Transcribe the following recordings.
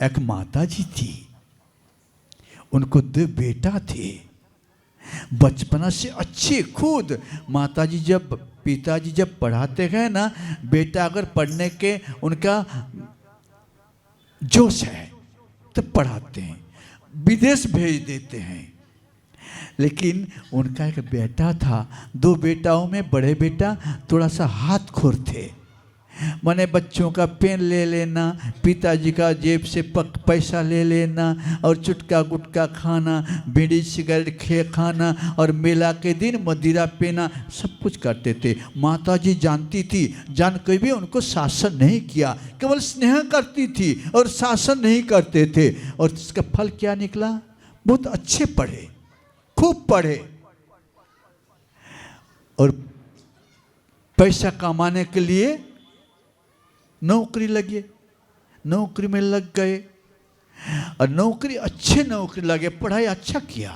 एक माता जी थी, उनको 2 बेटा थे। बचपना से अच्छे खुद माताजी जब पिताजी जब पढ़ाते गए ना, बेटा अगर पढ़ने के उनका जोश है तो पढ़ाते हैं, विदेश भेज देते हैं। लेकिन उनका एक बेटा था, 2 बेटाओं में बड़े बेटा थोड़ा सा हाथ खोर थे। माने बच्चों का पेन ले लेना, पिताजी का जेब से पैसा ले लेना और चुटका गुटका खाना, बीड़ी सिगरेट खाना और मेला के दिन मदिरा पीना, सब कुछ करते थे। माताजी जानती थी, जान के भी उनको शासन नहीं किया, केवल स्नेह करती थी और शासन नहीं करते थे। और इसका फल क्या निकला? बहुत अच्छे पढ़े, खूब पढ़े और पैसा कमाने के लिए नौकरी लगे, नौकरी में लग गए और नौकरी अच्छे नौकरी लगे, पढ़ाई अच्छा किया।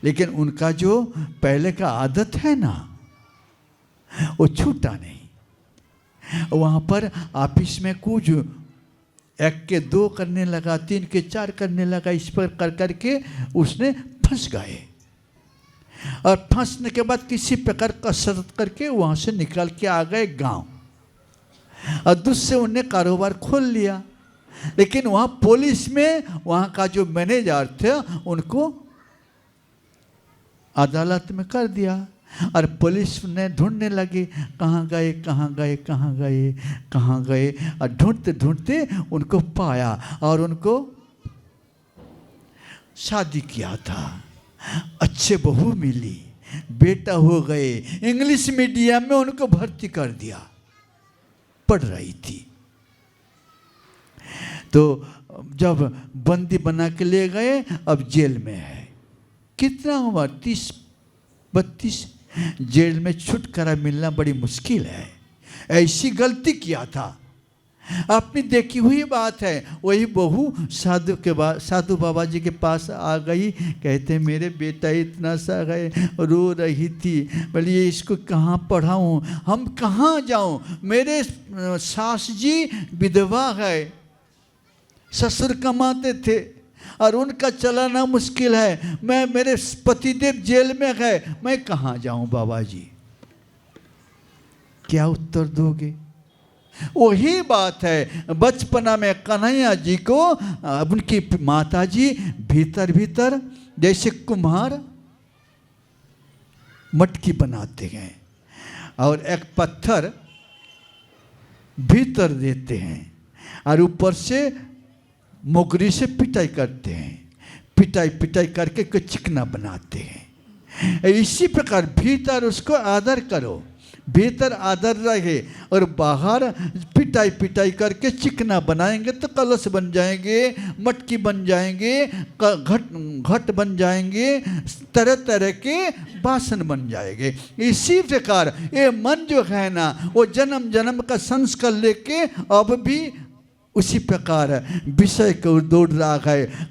लेकिन उनका जो पहले का आदत है ना, वो छूटा नहीं। वहाँ पर ऑफिस में कुछ 1 के 2 करने लगा, 3 के 4 करने लगा, इस पर कर करके उसने फंस गए। और फंसने के बाद किसी प्रकार कसरत करके वहाँ से निकल के आ गए गांव और दूसरे उनने कारोबार खोल लिया। लेकिन वहाँ पुलिस में वहाँ का जो मैनेजर थे उनको अदालत में कर दिया और पुलिस ने ढूंढने लगे, कहाँ गए कहाँ गए कहाँ गए कहाँ गए, और ढूंढते ढूंढते उनको पाया और उनको शादी किया था। अच्छे बहू मिली, बेटा हो गए, इंग्लिश मीडियम में उनको भर्ती कर दिया, पढ़ रही थी। तो जब बंदी बना के ले गए, अब जेल में है। कितना हुआ? 30-32। जेल में छुटकारा मिलना बड़ी मुश्किल है। ऐसी गलती किया था, अपनी देखी हुई बात है। वही बहू साधु बाबा जी के पास आ गई, कहते मेरे बेटा इतना सा गए, रो रही थी, बोलिए इसको कहाँ पढ़ाऊँ, हम कहाँ जाऊँ, मेरे सास जी विधवा है, ससुर कमाते थे और उनका चलाना मुश्किल है, मैं मेरे पतिदेव जेल में गए, मैं कहाँ जाऊँ बाबा जी। क्या उत्तर दोगे? वही बात है, बचपना में कन्हैया जी को उनकी माता जी भीतर भीतर जैसे कुम्हार मटकी बनाते हैं और एक पत्थर भीतर देते हैं और ऊपर से मोगरी से पिटाई करते हैं, पिटाई पिटाई करके कुछ चिकना बनाते हैं। इसी प्रकार भीतर उसको आदर करो, भीतर आदर रहे और बाहर पिटाई पिटाई करके चिकना बनाएंगे तो कलश बन जाएंगे, मटकी बन जाएंगे, घट बन जाएंगे, तरह तरह के बासन बन जाएंगे। इसी प्रकार ये मन जो है ना, वो जन्म जन्म का संस्कार लेके अब भी उसी प्रकार विषय को दौड़ रहा है।